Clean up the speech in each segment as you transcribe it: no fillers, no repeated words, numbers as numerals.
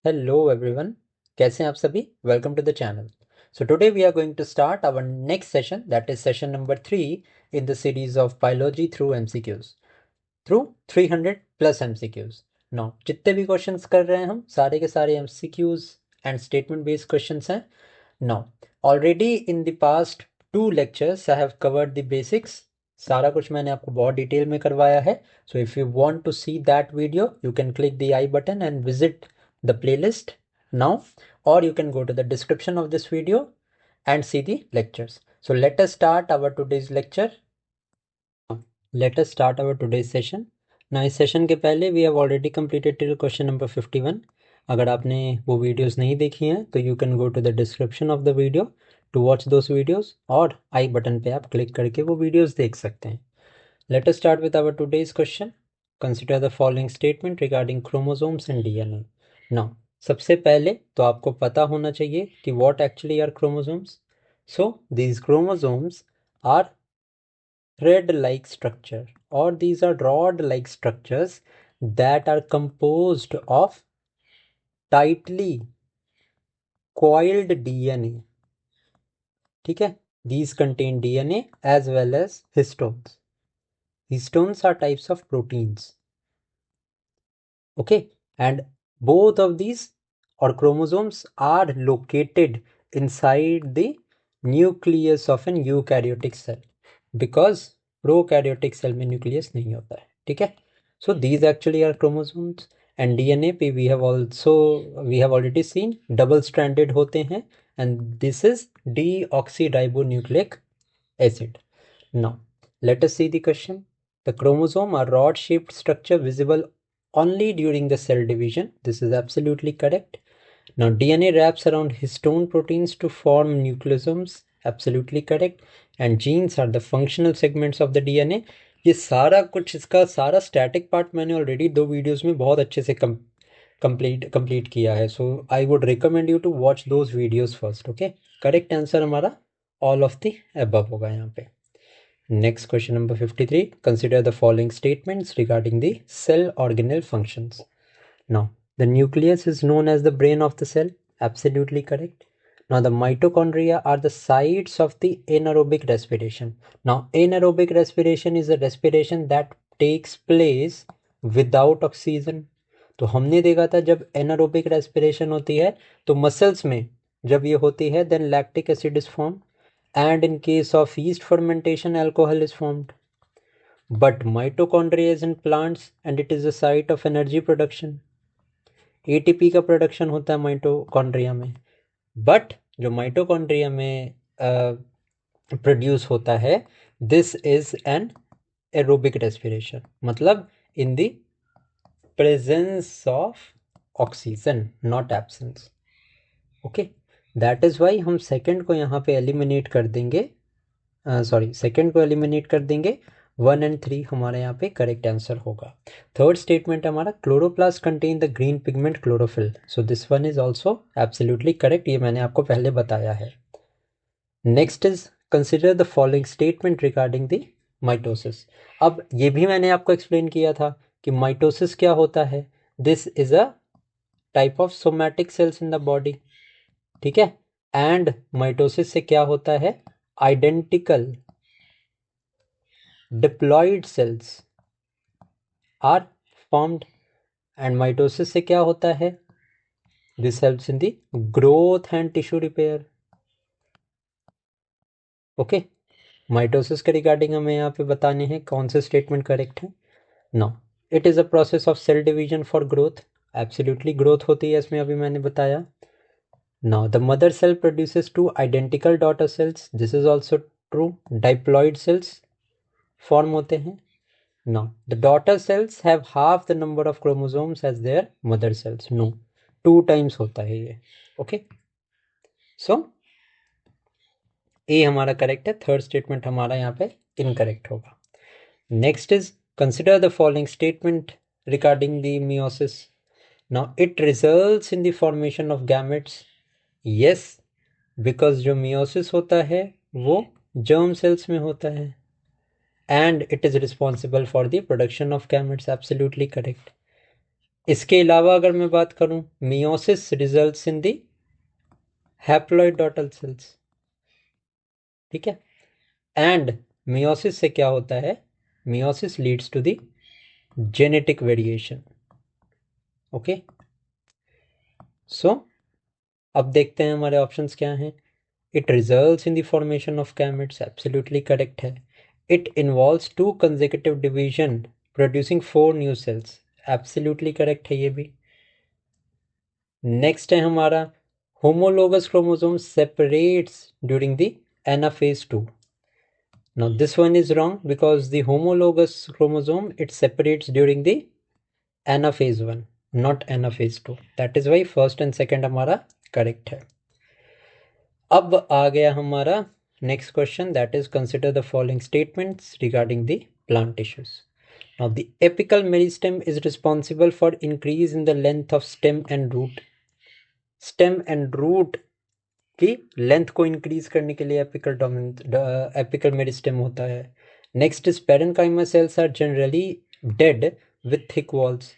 Hello everyone, कैसे हैं आप सभी? Welcome to the channel. So today we are going to start our next session, that is session number 3 in the series of biology through MCQs, through 300 plus MCQs. Now जितने भी questions कर रहे हैं हम सारे के सारे MCQs and statement based questions हैं. Now already in the past 2 lectures I have covered the basics. सारा कुछ मैंने आपको बहुत डिटेल में करवाया है. So if you want to see that video, you can click the I button and visit the playlist now, or you can go to the description of this video and see the lectures. So let us start our today's lecture. Let us start our today's session. Now इस session के पहले we have already completed till question number 51. अगर आपने वो videos नहीं देखी हैं तो you can go to the description of the video to watch those videos, और आई बटन पे आप क्लिक करके वो वीडियोस देख सकते हैं. Let us start with our today's question. Consider the following statement regarding chromosomes and DNA. Now, सबसे पहले तो आपको पता होना चाहिए कि what actually are chromosomes. So, these chromosomes are thread-like structure, or these are rod-like structures that are composed of tightly coiled DNA. ठीक है? These contain DNA as well as histones. Histones are types of proteins. Okay, and both of these or chromosomes are located inside the nucleus of an eukaryotic cell, because prokaryotic cell में nucleus नहीं होता है. ठीक है? So these actually are chromosomes. And DNA पे we have already seen double stranded होते हैं, and this is deoxyribonucleic acid. Now let us see the question. The chromosome are rod shaped structure visible only during the cell division. This is absolutely correct. Now DNA wraps around histone proteins to form nucleosomes. Absolutely correct. And genes are the functional segments of the DNA. ये सारा कुछ, इसका सारा static part मैंने already 2 videos में बहुत अच्छे से कंप्लीट किया है. So I would recommend you to watch those videos first. Okay, correct answer हमारा ऑल ऑफ द अबव होगा यहाँ पे. Next, question number 53. Consider the following statements regarding the cell organelle functions. Now, the nucleus is known as the brain of the cell. Absolutely correct. Now, the mitochondria are the sites of the anaerobic respiration. Now, anaerobic respiration is a respiration that takes place without oxygen. तो हमने देखा था जब anaerobic respiration होती है तो muscles में जब ये होती है then lactic acid is formed, and in case of yeast fermentation alcohol is formed. But mitochondria is in plants and it is the site of energy production. ATP का production होता है माइटोकॉन्ड्रिया में, but जो mitochondria में produce होता है this is an aerobic respiration, मतलब in the presence of oxygen, not absence. Okay, that is why हम सेकंड को यहाँ पे एलिमिनेट कर देंगे. सेकंड को एलिमिनेट कर देंगे. 1 and 3 हमारे यहाँ पे करेक्ट आंसर होगा. थर्ड स्टेटमेंट हमारा chloroplast contain the green pigment chlorophyll. So this one is also absolutely correct, ये मैंने आपको पहले बताया है. Next is consider the following statement regarding the mitosis. अब ये भी मैंने आपको एक्सप्लेन किया था कि माइटोसिस क्या होता है. This is a type of somatic cells in the body. ठीक है, एंड माइटोसिस से क्या होता है, identical diploid cells are formed. and mitosis से क्या होता है, this helps in the growth and tissue repair. okay, mitosis के रिगार्डिंग हमें यहाँ पे बताने हैं कौन से स्टेटमेंट करेक्ट है. No, it is a process of cell division for growth. Absolutely growth होती है इसमें, अभी मैंने बताया. now the mother cell produces 2 identical daughter cells. this is also true. diploid cells form होते हैं. Now, the daughter cells have half the number of chromosomes as their mother cells. No, 2 times होता है ये. Okay. So, A हमारा correct है, third statement हमारा यहाँ पे इनकरेक्ट होगा. Next is consider the following statement regarding the meiosis. Now, it results in the formation of gametes. Yes, because जो meiosis होता है वो germ cells में होता है. and it is responsible for the production of gametes. Absolutely correct. इसके अलावा अगर मैं बात करूं, meiosis results in the haploid daughter cells, ठीक है। एंड मियोसिस से क्या होता है, meiosis leads to the genetic variation. Okay, so अब देखते हैं हमारे ऑप्शंस क्या हैं। It results in the formation of gametes, absolutely correct है। It involves 2 consecutive division producing 4 new cells, absolutely correct है ये भी। नेक्स्ट है हमारा, homologous chromosome separates during the anaphase 2। Now this one is wrong because the homologous chromosome it separates during the anaphase 1, not anaphase 2. That is why first and second हमारा correct है। अब आ गया हमारा next question, that is consider the following statements regarding the plant tissues. Now the apical meristem is responsible for increase in the length of stem and root. Stem and root की length को increase करने के लिए apical meristem होता है। Next is parenchyma cells are generally dead with thick walls.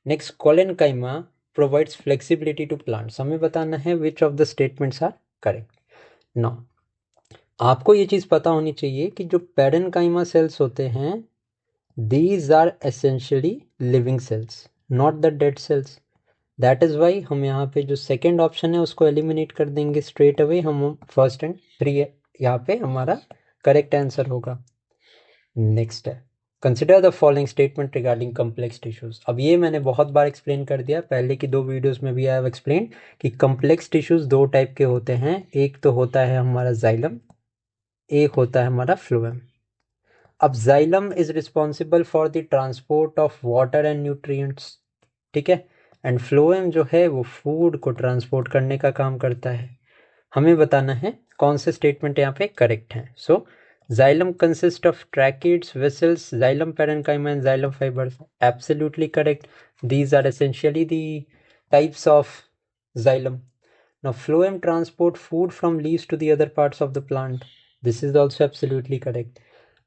Next collenchyma provides flexibility to plants. हमें बताना है which of the statements are correct. Now आपको ये चीज़ पता होनी चाहिए कि जो पेरेन्काइमा सेल्स होते हैं these are essentially living cells, not the dead cells. That is why हम यहाँ पे जो सेकेंड ऑप्शन है उसको एलिमिनेट कर देंगे स्ट्रेट अवे। हम फर्स्ट एंड 3 यहाँ पे हमारा करेक्ट आंसर होगा। नेक्स्ट है, consider the following statement regarding complex tissues. अब ये मैंने बहुत बार एक्सप्लेन कर दिया, पहले की 2 वीडियोस में भी आई हैव एक्सप्लेन कि कम्प्लेक्स टिश्यूज 2 टाइप के होते हैं। एक तो होता है हमारा जाइलम, एक होता है हमारा फ्लोएम। अब xylem is responsible for the transport of water and nutrients, ठीक है। एंड फ्लोएम जो है वो फूड को ट्रांसपोर्ट करने का काम करता है। हमें बताना है कौन से स्टेटमेंट यहाँ पे करेक्ट हैं। So xylem consist of tracheids, vessels, xylem parenchyma and xylem fibres, absolutely correct. These are essentially the types of xylem. Now phloem transport food from leaves to the other parts of the plant. This is also absolutely correct.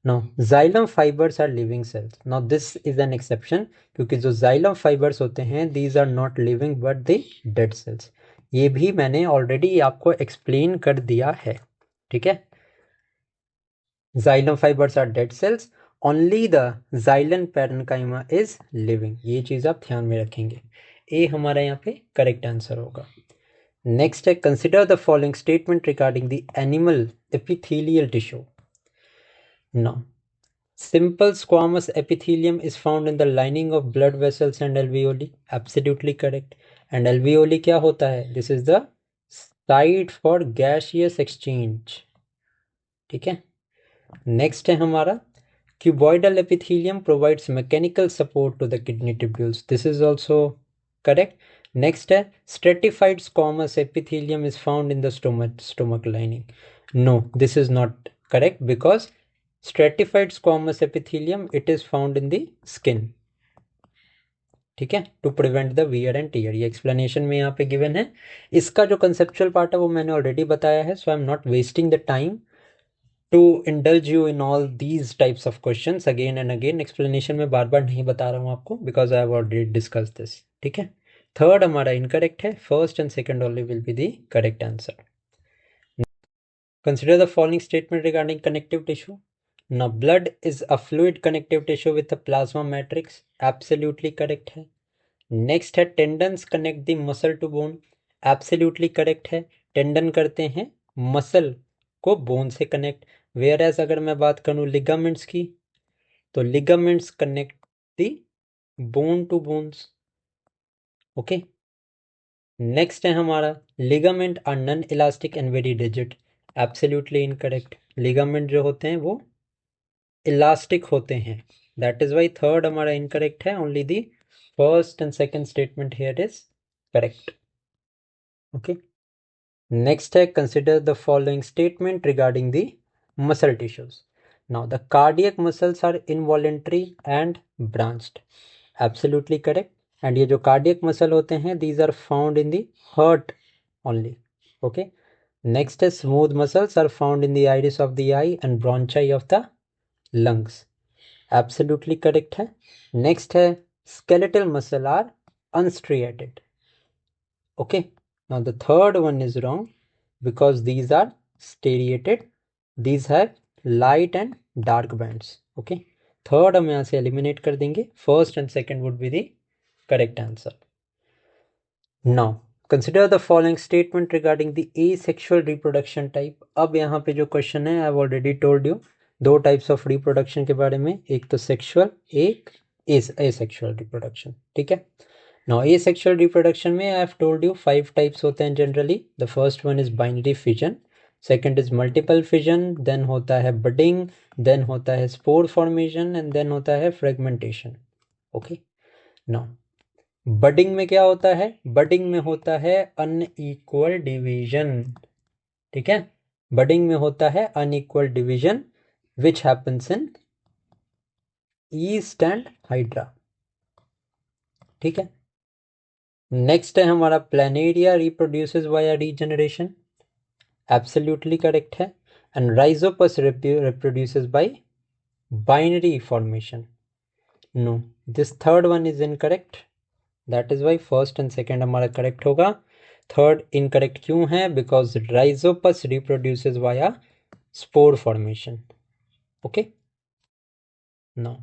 Now xylem fibers are living cells. Now this is an exception क्योंकि जो xylem fibers होते हैं these are not living but the dead cells. ये भी मैंने already आपको explain कर दिया है, ठीक है। xylem fibers are dead cells, only the xylem parenchyma is living. ये चीज आप ध्यान में रखेंगे। ए हमारा यहाँ पे करेक्ट आंसर होगा। नेक्स्ट है, consider the following statement regarding the animal epithelial tissue. Now simple squamous epithelium is found in the lining of blood vessels and alveoli, absolutely correct. And alveoli क्या होता है, this is the site for gaseous exchange, ठीक है। Next है हमारा cuboidal epithelium provides mechanical support to the kidney tubules, this is also correct. Next है stratified squamous epithelium is found in the stomach lining. No, this is not correct because stratified squamous epithelium it is found in the skin, ठीक है, to prevent the wear and tear. ये explanation में यहाँ पे given है। इसका जो conceptual part है वो मैंने ऑलरेडी बताया है, so I am not wasting the time to indulge you in all these types of questions again and again. Explanation में बार बार नहीं बता रहा हूँ आपको because I have already discuss this, ठीक है। थर्ड हमारा इनकरेक्ट है, first and second only will be the correct answer. Consider the following statement regarding connective tissue. Now blood is a fluid connective tissue with a plasma matrix, absolutely correct है। Next है tendons connect the muscle to bone, absolutely correct है। Tendon करते हैं muscle को bone से connect. Where as अगर मैं बात करूं लिगामेंट्स की तो ligaments connect the bone to bones, okay. Next है हमारा ligament are non elastic and very rigid, absolutely incorrect. Ligament जो होते हैं वो इलास्टिक होते हैं, दैट इज वाई थर्ड हमारा इनकरेक्ट है। Only the first and second statement here is correct, okay. Next है consider the following statement regarding the muscle tissues. Now the cardiac muscles are involuntary and branched, absolutely correct. And ये जो cardiac muscle होते हैं these are found in the heart only, okay. Next है smooth muscles are found in the iris of the eye and bronchi of the lungs, absolutely correct है। Next है skeletal muscle are unstriated. Okay, now the third one is wrong because these are striated. These have light and dark bands. Okay, third हम यहाँ से eliminate कर देंगे. First and second would be the correct answer. Now consider the following statement regarding the asexual reproduction type. अब यहाँ पे जो question है, I've already told you दो टाइप्स ऑफ रिप्रोडक्शन के बारे में, एक तो सेक्सुअल, एक एसेक्सुअल रिप्रोडक्शन. ठीक है. Now asexual reproduction में I have told you 5 types होते हैं generally. The first one is binary fission, second is multiple fission, then होता है budding, then होता है spore formation and then होता है fragmentation. Okay. Now budding में क्या होता है? budding में होता है unequal division. ठीक है. budding में होता है unequal division which happens in yeast and hydra. ठीक है. नेक्स्ट है हमारा planaria reproduces via regeneration. Absolutely correct है. And rhizopus reproduces by binary formation. No, this third one is incorrect. That is why first and second हमारा correct होगा. Third incorrect क्यों है? Because rhizopus reproduces via spore formation. Okay. Now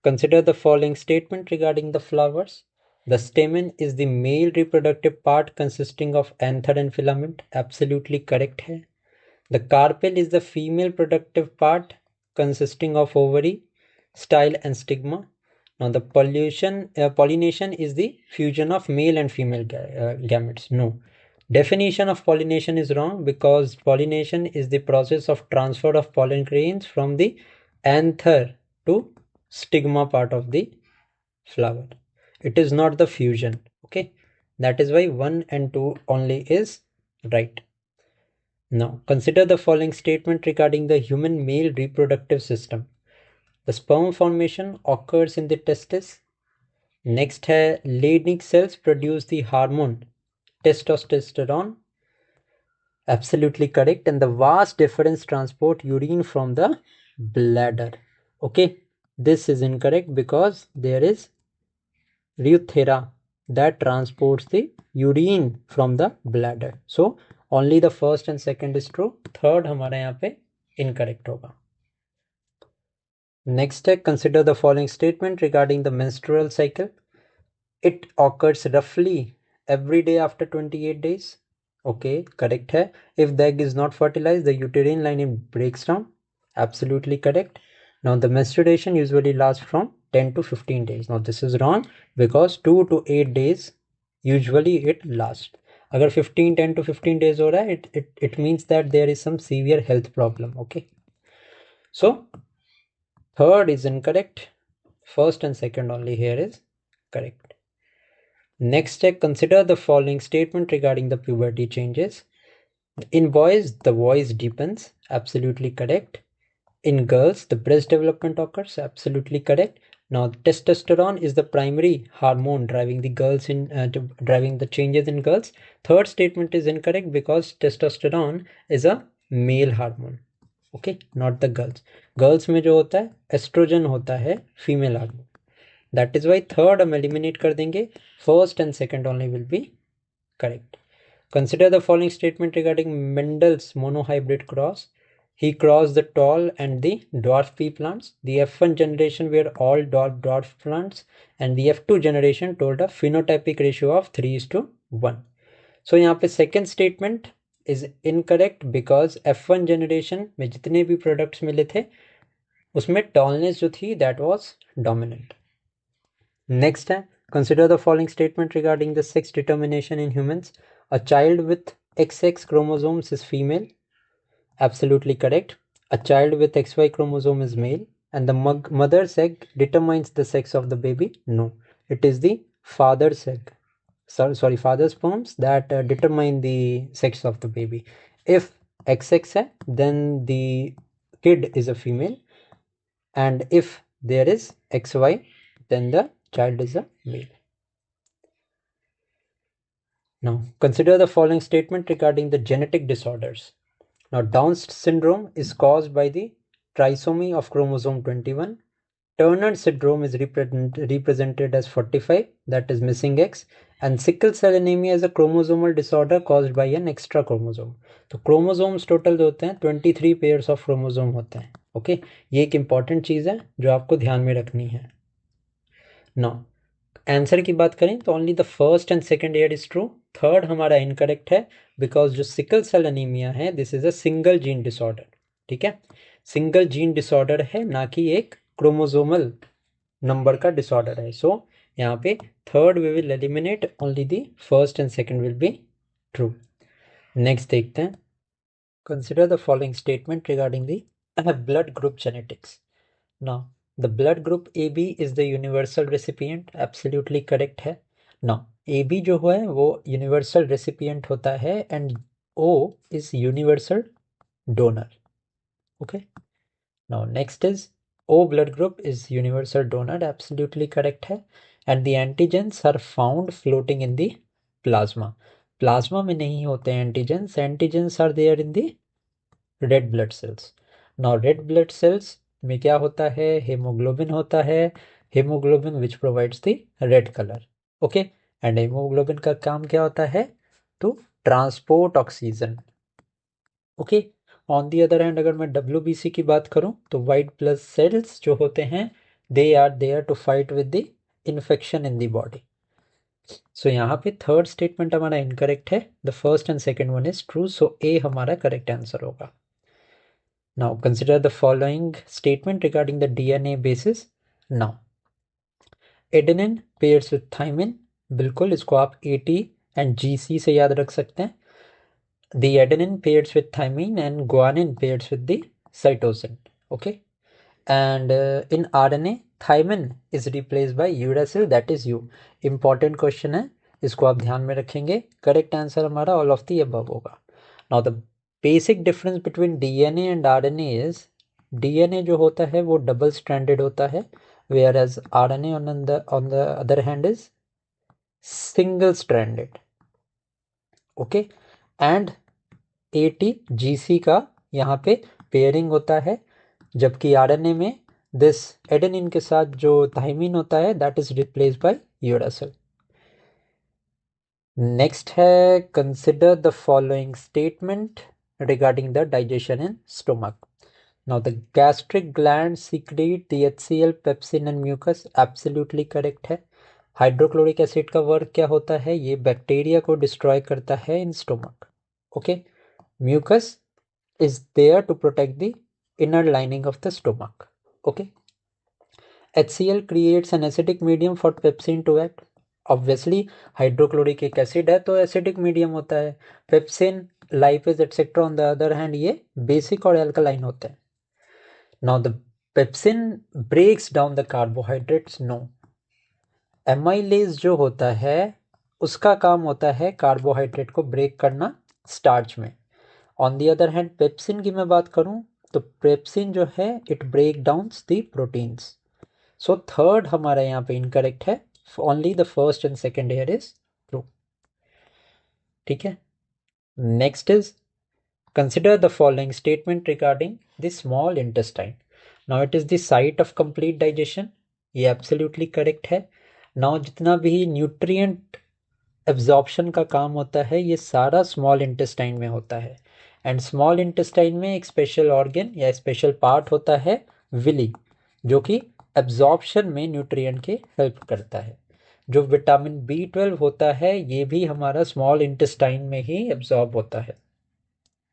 consider the following statement regarding the flowers. The stamen is the male reproductive part consisting of anther and filament. Absolutely correct है. The carpel is the female productive part consisting of ovary, style and stigma. Now the pollination is the fusion of male and female gametes. No. Definition of pollination is wrong because pollination is the process of transfer of pollen grains from the anther to stigma part of the flower. It is not the fusion. Okay, that is why 1 and 2 only is right. Now consider the following statement regarding the human male reproductive system. The sperm formation occurs in the testis. Next है Leydig cells produce the hormone testosterone. Absolutely correct. And the vas deferens transport urine from the bladder. Okay, this is incorrect because there is Reuthera that transports the urine from the bladder. So only the first and second is true. Third हमारा यहाँ पे incorrect होगा. Next है consider the following statement regarding the menstrual cycle. It occurs roughly every day after 28 days. Okay, correct है. If the egg is not fertilized, the uterine lining breaks down. Absolutely correct. Now the menstruation usually lasts from 10 to 15 days. Now this is wrong because 2 to 8 days usually it lasts. अगर 10 to 15 days हो रहा है, it means that there is some severe health problem. Okay. So third is incorrect. First and second only here is correct. Next step, consider the following statement regarding the puberty changes. In boys, the voice deepens. Absolutely correct. In girls, the breast development occurs. Absolutely correct. Now, testosterone is the primary hormone driving the girls in driving the changes in girls. Third statement is incorrect because testosterone is a male hormone. Okay, not the girls. Girls में जो होता है oestrogen होता है female hormone. That is why third हम eliminate कर देंगे. First and second only will be correct. Consider the following statement regarding Mendel's monohybrid cross. He crossed the tall and the dwarf pea plants. The F1 generation were all dwarf plants and the F2 generation told a phenotypic ratio of 3:1. So यहाँ पे second statement is incorrect because F1 generation में जितने भी products मिले थे उसमें tallness जो थी that was dominant. Next है consider the following statement regarding the sex determination in humans. A child with XX chromosomes is female. Absolutely correct. A child with XY chromosome is male. And the mother's egg determines the sex of the baby. No, it is the father's egg. Sorry, father's sperms that determine the sex of the baby. If XX है, then the kid is a female. And if there is XY, then the child is a male. Now, consider the following statement regarding the genetic disorders. Now, Down syndrome is caused by the trisomy of chromosome 21. Turner syndrome is represented as 45, that is missing X, and sickle cell anemia is a chromosomal disorder caused by an extra chromosome. तो chromosomes total जो होते हैं 23 pairs of chromosome होते हैं. Okay, ये एक important चीज़ है जो आपको ध्यान में रखनी है. नाउ आंसर की बात करें तो only the first and second year is true. Third हमारा इनकरेक्ट है बिकॉज जो सिकल सेल अनीमिया है this is a single gene disorder. ठीक है, सिंगल जीन डिसऑर्डर है, ना कि एक क्रोमोसोमल नंबर का डिसऑर्डर है. सो यहाँ पे third we will eliminate, only the first and second will be true. Next देखते हैं. Consider the following statement regarding the blood group genetics. Now the blood group A B is the universal recipient, absolutely correct है. Now A B जो है वो universal recipient होता है and O is universal donor. Okay, now next is O blood group is universal donor, absolutely correct है. And the antigens are found floating in the plasma. Plasma में नहीं होते हैं antigens. Antigens are there in the red blood cells. Now red blood cells में क्या होता है? Hemoglobin होता है. Hemoglobin which provides the red color. Okay, and hemoglobin का काम क्या होता है? To transport oxygen. Okay, on the other hand अगर मैं WBC की बात करूं तो वाइट ब्लड सेल्स जो होते हैं they are there to fight with the infection in the body. So यहाँ पे थर्ड स्टेटमेंट हमारा इनकरेक्ट है, the first and second one is true, so A हमारा करेक्ट आंसर होगा. Now consider the following statement regarding the DNA basis. Now adenine pairs with thymine, बिल्कुल इसको आप AT and GC से याद रख सकते हैं. The adenine pairs with thymine and guanine pairs with the cytosine. Okay, and in RNA thymine is replaced by uracil, that is U. Important question है, इसको आप ध्यान में रखेंगे. करेक्ट आंसर हमारा ऑल ऑफ द अबव होगा. Now the basic difference between DNA and RNA is DNA जो होता है वो डबल स्ट्रैंडेड होता है, whereas RNA on the other hand is single stranded. Okay, and ATGC का यहाँ पे पेयरिंग होता है, जबकि RNA में दिस एडेनिन के साथ जो थाइमिन होता है that is replaced by uracil. Next है consider the following statement regarding the digestion in stomach. Now the gastric gland secrete the HCl, pepsin and mucus, absolutely correct है. Hydrochloric acid का work क्या होता है? ये bacteria को destroy करता है in stomach. Okay, mucus is there to protect the inner lining of the stomach. Okay, HCl creates an acidic medium for pepsin to act. Obviously hydrochloric एक acid है तो एसिडिक मीडियम होता है. Pepsin, lipase etcetera on the other hand ये basic और alkaline होते हैं. Now the pepsin breaks down the carbohydrates. No, amylase जो होता है उसका काम होता है कार्बोहाइड्रेट को ब्रेक करना स्टार्च में. On the other hand pepsin की मैं बात करूं तो पेप्सिन जो है it break downs the proteins. So third हमारा यहाँ पे इनकरेक्ट है, only the first and second year is true. ठीक है, next is consider the following statement regarding the small intestine. Now it is the site of complete digestion, ये absolutely correct है. Now जितना भी न्यूट्रिएंट एब्जॉर्प्शन का काम होता है ये सारा स्मॉल इंटेस्टाइन में होता है. एंड स्मॉल इंटेस्टाइन में एक स्पेशल ऑर्गन या स्पेशल पार्ट होता है विली, जो कि एब्जॉर्प्शन में न्यूट्रिएंट के हेल्प करता है. जो विटामिन B12 होता है ये भी हमारा स्मॉल इंटेस्टाइन में ही एब्जॉर्ब होता है.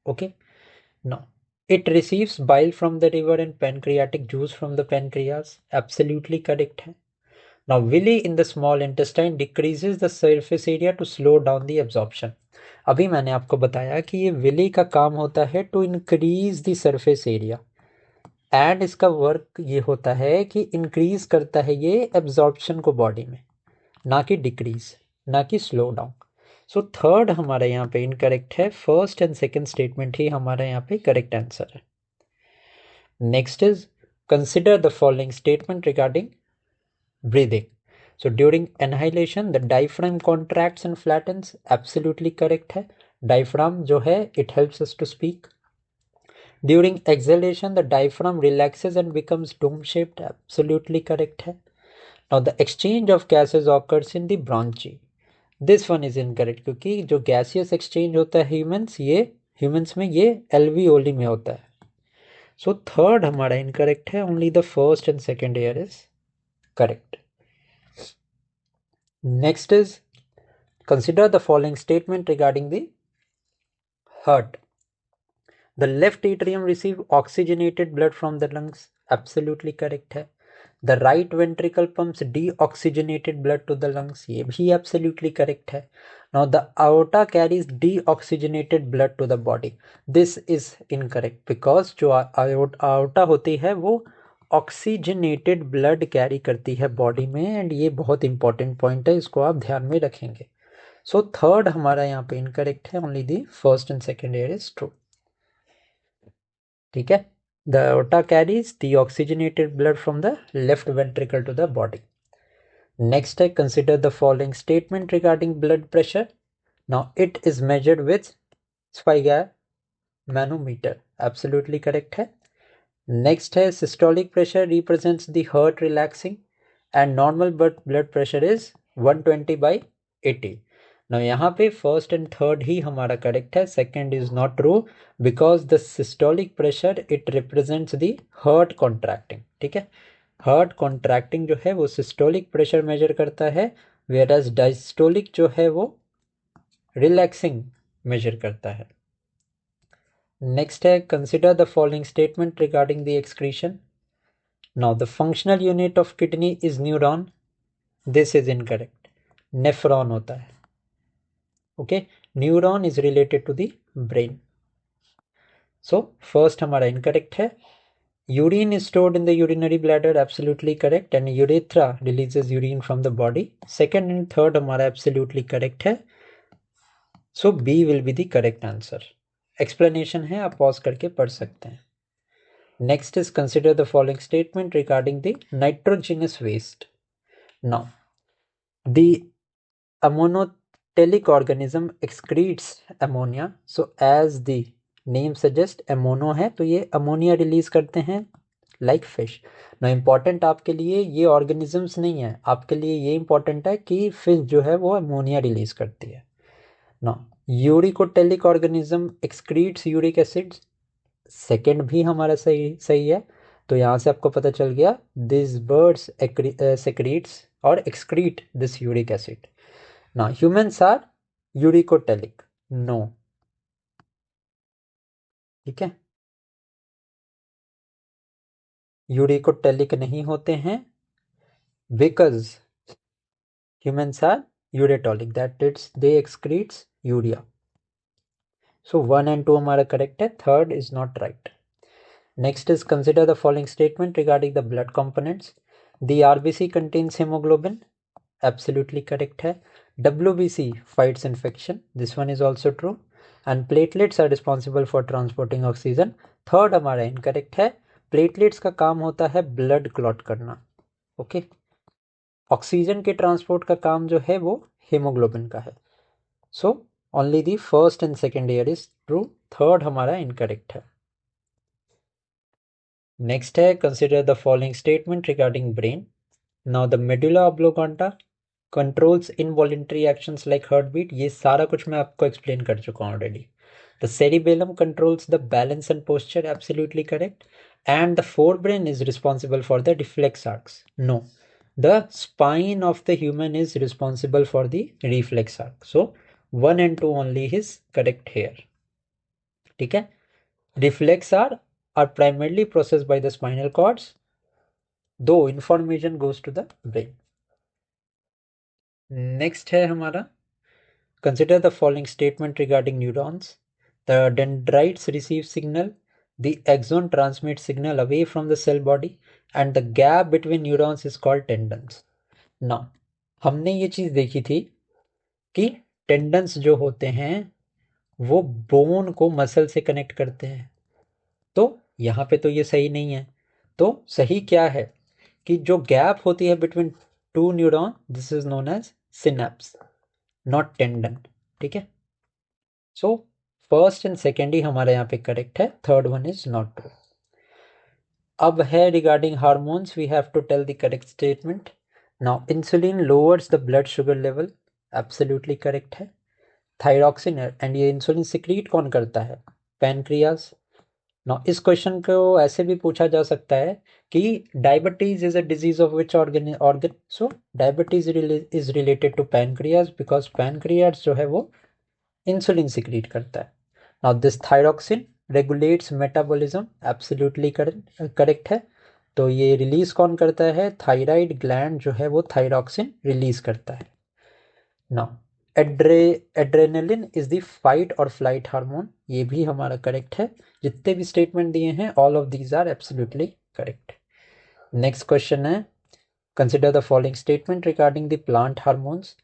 Okay, now it receives bile from the liver and pancreatic juice from the pancreas, absolutely correct है. Now villi in the small intestine decreases the surface area to slow down the absorption. अभी मैंने आपको बताया कि ये Willie का काम होता है to increase the surface area, and इसका वर्क ये होता है कि इंक्रीज करता है ये एब्जॉर्प्शन को बॉडी में, ना कि डिक्रीज, ना कि स्लो डाउन. सो थर्ड हमारा यहाँ पे इनकरेक्ट है, फर्स्ट एंड सेकेंड स्टेटमेंट ही हमारा यहाँ पे करेक्ट आंसर है. Next is consider the following statement regarding breathing. So during inhalation the diaphragm contracts and flattens, absolutely correct है. Diaphragm जो है it helps us to speak. During exhalation the diaphragm relaxes and becomes dome shaped, absolutely correct है। Now the exchange of gases occurs in the bronchi, this one is incorrect, क्योंकि जो gaseous exchange होता है humans में ये alveoli में होता है। सो थर्ड हमारा इनकरेक्ट है, only the first and second year is correct. Next is consider the following statement regarding the heart. The left atrium receive oxygenated blood from the lungs, absolutely correct है। The right ventricle pumps deoxygenated blood to the lungs, ये भी absolutely correct है। Now the aorta carries deoxygenated blood to the body, this is incorrect because जो aorta होती है वो oxygenated blood carry करती है बॉडी में, एंड ये बहुत इंपॉर्टेंट पॉइंट है, इसको आप ध्यान में रखेंगे। सो थर्ड हमारा यहाँ पे इनकरेक्ट है, only the first and second year is true. ठीक है, the aorta carries deoxygenated blood from the left ventricle to the body. Next, I consider the following statement regarding blood pressure. Now, it is measured with sphygmomanometer. Absolutely correct है. Next है systolic pressure represents the heart relaxing and normal blood pressure is 120/80. Now यहाँ पे first and third ही हमारा correct है, second is not true because the systolic pressure it represents the heart contracting. ठीक है, heart contracting जो है वो systolic pressure measure करता है, वेयर एज डायस्टोलिक जो है वो रिलैक्सिंग मेजर करता है। नेक्स्ट है consider the following statement regarding the excretion. Now the functional unit of kidney is neuron, this is incorrect, nephron होता है। Okay, neuron is related to the brain. So first हमारा incorrect है। Urine is stored in the urinary bladder, absolutely correct, and urethra releases urine from the body. Second and third हमारा absolutely correct है, so B will be the correct answer. Explanation है, आप pause करके पढ़ सकते हैं। Next is consider the following statement regarding the nitrogenous waste. Now द ammonotelic organism excretes ammonia, so as the name suggests ammono है तो ये अमोनिया रिलीज करते हैं लाइक फिश। ना इम्पॉर्टेंट आपके लिए ये ऑर्गेनिजम्स नहीं है, आपके लिए ये इम्पॉर्टेंट है कि फिश जो है वो अमोनिया रिलीज करती है। ना uricotelic organism excretes uric acid, second भी हमारा सही है। तो यहाँ से आपको पता चल गया दिस बर्ड्स सेक्रीट्स और excrete this uric acid. Now, humans are uricotelic. No. ठीक है, यूरिकोटेलिक नहीं होते हैं because humans are uretolic, that is they excretes urea. So 1 and 2 हमारा correct है, third is not right. Next is consider the following statement regarding the blood components. The RBC contains hemoglobin, absolutely correct है. WBC fights infection, this one is also true. And platelets are responsible for transporting oxygen. Third हमारा incorrect है, platelets का काम होता है blood clot करना। Okay, oxygen के transport का काम जो है वो हीमोग्लोबिन का है। So only the first and second year is true, third हमारा इनकरेक्ट है। नेक्स्ट है consider the following statement regarding brain. Now the medulla oblongata controls involuntary actions like heart beat, ये सारा कुछ मैं आपको एक्सप्लेन कर चुका हूँ already. The cerebellum controls the balance and posture, absolutely correct, and the forebrain is responsible for the reflex arcs. No, the spine of the human is responsible for the reflex arc. So 1 and 2 only is correct here. ठीक है, reflex arc are primarily processed by the spinal cords, though information goes to the brain. Next है हमारा consider the following statement regarding neurons. The dendrites receive signal, the axon transmits signal away from the cell body, and the gap between neurons is called tendons. Now, हमने ये चीज देखी थी कि tendons जो होते हैं वो बोन को मसल से कनेक्ट करते हैं, तो यहाँ पे तो ये सही नहीं है। तो सही क्या है कि जो गैप होती है between two neuron, this is known as synapse, not tendon. ठीक है, सो फर्स्ट एंड सेकेंड ही हमारे यहाँ पे करेक्ट है, third one is not true. अब है regarding hormones, we have to tell the correct statement. Now insulin lowers the blood sugar level, absolutely correct है। थायरॉक्सिन, एंड ये इंसुलिन सिक्रीट कौन करता है? पैनक्रियाज। नाउ इस क्वेश्चन को ऐसे भी पूछा जा सकता है कि diabetes is a disease of which organ, so diabetes is related to pancreas because pancreas जो है वो इंसुलिन सिक्रीट करता है। Now this thyroxine regulates metabolism, absolutely correct है। तो ये रिलीज कौन करता है? थायराइड ग्लैंड जो है वो थायरॉक्सिन रिलीज करता है। Now adrenaline is the fight और फ्लाइट हार्मोन, ये भी हमारा करेक्ट है। जितने भी स्टेटमेंट दिए हैं all of these are absolutely correct. Next question है, consider the following statement regarding the plant hormones.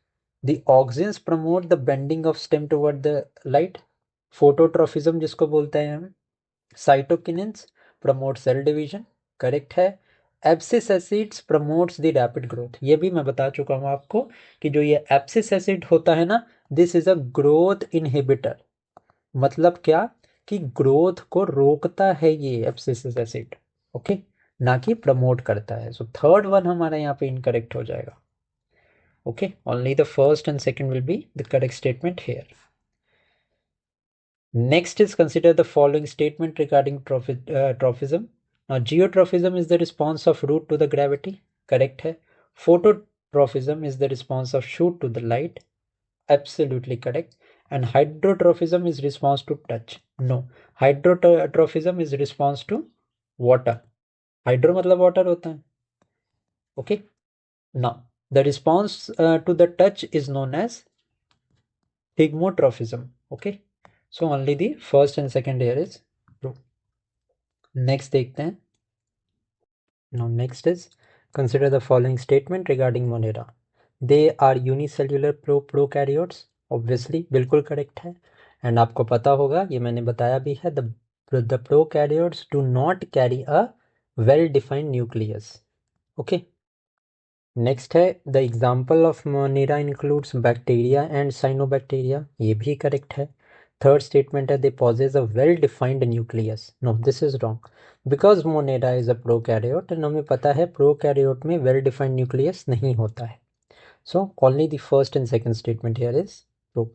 The auxins promote the bending of stem toward the light, phototropism जिसको बोलते हैं हम। Cytokinins promote cell division, correct है। Abscisic acids promotes the rapid growth, ये भी मैं बता चुका हूँ आपको कि जो ये एब्सिस एसिड होता है ना, this is a growth inhibitor. मतलब क्या कि ग्रोथ को रोकता है ये एब्सिस एसिड, ओके, ना कि प्रमोट करता है। सो थर्ड वन हमारा यहाँ पे इनकरेक्ट हो जाएगा। Okay, only the first and second will be the correct statement here. Next is consider the following statement regarding trophism. Now, geotrophism is the response of root to the gravity. Correct है. Phototrophism is the response of shoot to the light. Absolutely correct. And hydrotrophism is response to touch. No. Hydrotrophism is response to water. Hydro मतलब water होता है. Okay. Now, the response to the touch is known as thigmotrophism. Okay. So only the first and second here is true. Next देखते हैं. Now next is consider the following statement regarding Monera. They are unicellular prokaryotes. Obviously बिल्कुल correct है. And आपको पता होगा, ये मैंने बताया भी है, the prokaryotes do not carry a well-defined nucleus. Okay. Next है the example of Monera includes bacteria and cyanobacteria. ये भी correct है. Third statement है they possess a well-defined nucleus. No, this is wrong. Because Monera is a prokaryote and हमें पता है prokaryote में well-defined nucleus नहीं होता है. So only the first and second statement here is true.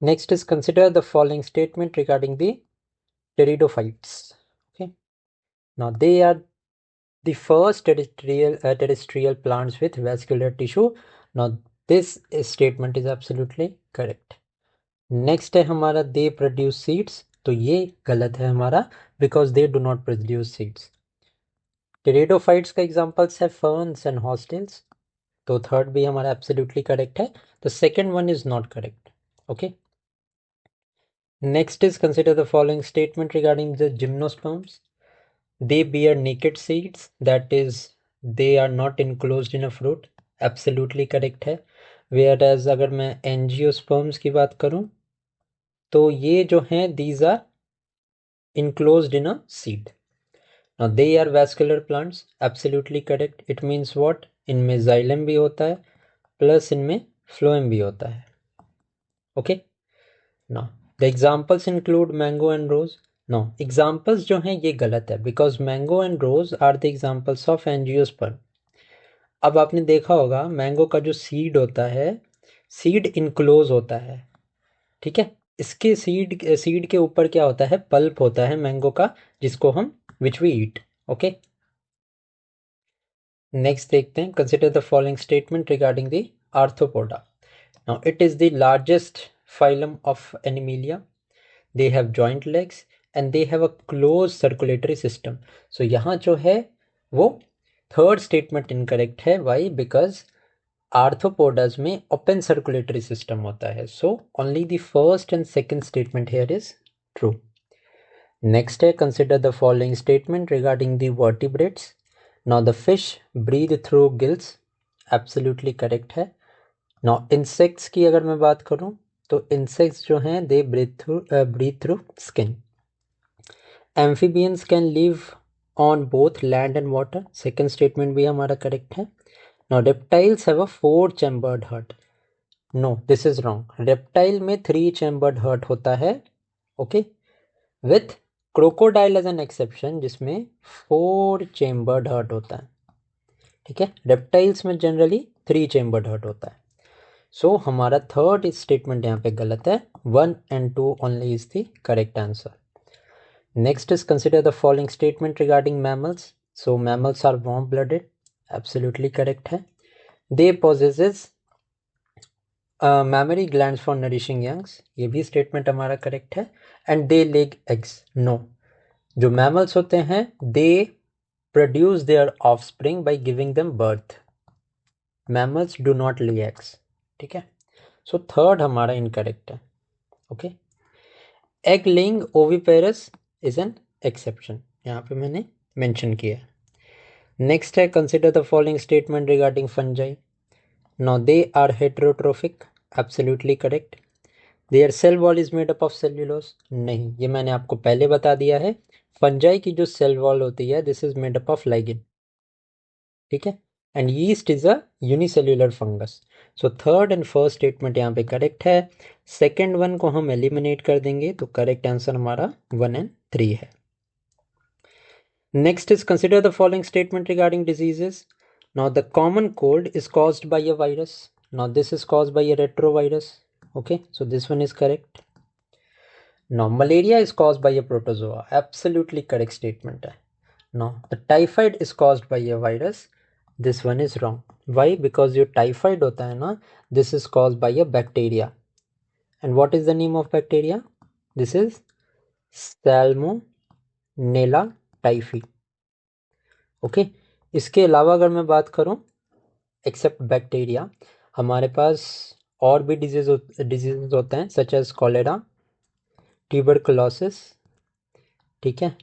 Next is consider the following statement regarding the pteridophytes. Okay. Now they are the first terrestrial plants with vascular tissue. Now this statement is absolutely correct. Next है हमारा they produce seeds, तो ये गलत है हमारा because they do not produce seeds. Pteridophytes का examples है ferns and horsetails, तो थर्ड भी हमारा एब्सोल्युटली करेक्ट है। तो second one is not correct. Okay, next is consider the following statement regarding the gymnosperms. They bear naked seeds, that is they are not enclosed in a fruit, absolutely correct है। Whereas अगर मैं angiosperms की बात करूं तो ये जो हैं these are enclosed in a seed. Now they are vascular plants, absolutely correct. It means what? इनमें xylem भी होता है प्लस इनमें phloem भी होता है. Okay. Now the examples include mango and rose. Now examples जो हैं ये गलत है because mango and rose are the examples of angiosperm. अब आपने देखा होगा मैंगो का जो सीड होता है, सीड इनक्लोज होता है, ठीक है। इसके सीड के ऊपर क्या होता है? पल्प होता है मैंगो का, जिसको हम which we eat. Okay, next देखते हैं, consider the following statement regarding the arthropoda. Now it is the largest phylum of animalia, they have joint legs and they have a close circulatory system. So यहाँ जो है वो third statement incorrect है। Why? Because arthropodas में open circulatory system होता है। So only the first and second statement here is true. Next है consider the following statement regarding the vertebrates. Now the fish breathe through gills, absolutely correct है। Now insects की अगर मैं बात करूं तो इंसेक्ट्स जो हैं they breathe through skin. Amphibians can live on both land and water, second statement भी हमारा करेक्ट है। Now reptiles have a four-chambered heart. No, this is wrong. Reptile में 3 चैम्बर्ड हार्ट होता है, okay, with crocodile as an exception जिसमें 4 chambered heart होता है, ठीक है। रेप्टाइल्स में जनरली 3 चैम्बर्ड हार्ट होता है। सो हमारा थर्ड स्टेटमेंट यहाँ पे गलत है, 1 and 2 only is the correct answer. Next is consider the following statement regarding mammals. So mammals are warm blooded, absolutely correct है। They possesses mammary glands for nourishing youngs, ये भी स्टेटमेंट हमारा correct है। And they lay eggs, no. जो mammals होते हैं they produce their offspring by giving them birth, mammals do not lay eggs, ठीक है। सो थर्ड हमारा इनकरेक्ट है, okay. Egg laying oviparous is an exception, यहाँ पे मैंने मेंशन किया है। नेक्स्ट है consider the following statement regarding fungi. Now they are heterotrophic, absolutely correct. Their cell wall is made up of cellulose, नहीं, ये मैंने आपको पहले बता दिया है। फंजाई की जो सेल वॉल होती है this is made up of लाइगेन, ठीक है। And yeast is a unicellular fungus. So third and first statement यहाँ पे करेक्ट है। सेकेंड वन को हम एलिमिनेट कर देंगे तो करेक्ट आंसर हमारा 1 and 3 है। Next is consider the following statement regarding diseases. Now the common cold is caused bye a virus, now this is caused bye a retrovirus, okay, so this one is correct. Now malaria is caused by a protozoa, absolutely correct statement hai. Now the typhoid is caused by a virus, this one is wrong. Why? Because your typhoid hota hai na, this is caused by a bacteria. And what is the name of bacteria? This is Salmonella typhi, okay. इसके अलावा अगर मैं बात करूं accept bacteria, हमारे पास और भी disease होते हैं सच एज कॉलेरा, ट्यूबरकुलोसिस, ठीक है,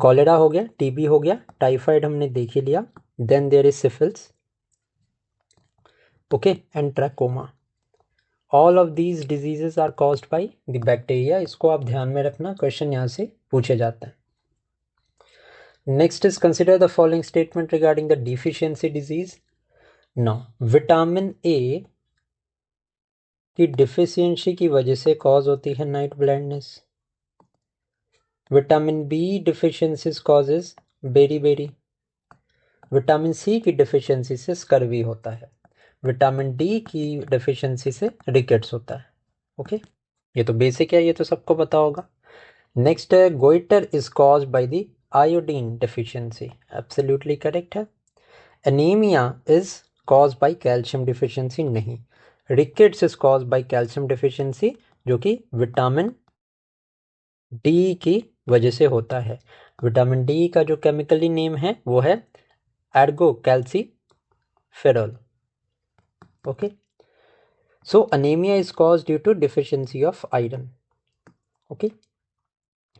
कॉलेरा हो गया, टीबी हो गया, टाइफाइड हमने देख ही लिया, then there is syphilis, okay, and trachoma. All of these diseases are caused by the bacteria, इसको आप ध्यान में रखना, क्वेश्चन यहाँ से पूछे जाते हैं। Next is consider the following statement regarding the deficiency disease. Now vitamin A की डिफिशियंसी की वजह से कॉज होती है night blindness. Vitamin B deficiency causes beriberi, vitamin C की डिफिशियंसी से स्कर्वी होता है, विटामिन डी की डिफिशियंसी से रिकेट्स होता है, ओके। ये तो बेसिक है, ये तो सबको पता होगा। नेक्स्ट है goitre is caused by the iodine deficiency, absolutely correct है। Anaemia is caused by calcium deficiency, नहीं। Rickets is caused by calcium deficiency जो कि विटामिन डी की वजह से होता है। विटामिन डी का जो केमिकली नेम है वो है ergocalciferol, okay. So anaemia is caused due to deficiency of iron, okay.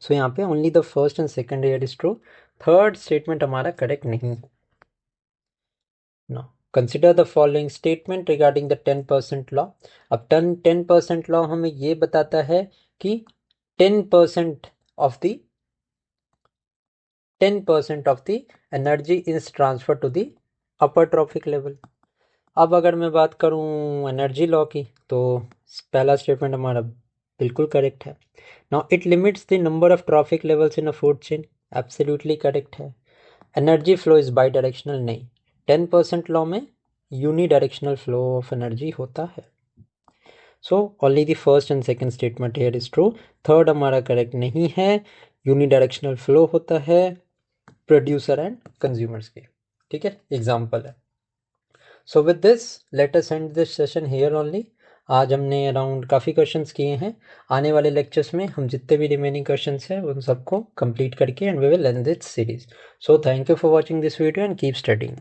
So यहाँ पे only the first and second year is true, third statement हमारा करेक्ट नहीं। No, consider the following statement regarding the 10% law. अब 10% law हमें ये बताता है कि 10% of the 10% of the energy is transferred to the upper trophic level। अब अगर मैं बात करूं एनर्जी लॉ की तो पहला स्टेटमेंट हमारा बिल्कुल करेक्ट है। Now it limits the number of trophic levels in a food chain, absolutely correct है। Energy flow is bidirectional, नहीं, 10% लॉ में unidirectional flow of energy होता है। So only the first and second statement here is true, third हमारा correct नहीं है। Uni directional flow होता है प्रोड्यूसर एंड कंज्यूमर्स की, ठीक है, एग्जाम्पल है। So with this let us and this session here only. आज हमने अराउंड काफ़ी क्वेश्चंस किए हैं, आने वाले लेक्चर्स में हम जितने भी रिमेनिंग क्वेश्चंस हैं उन सबको कंप्लीट करके and we will end this series. So thank you for watching this video and keep studying.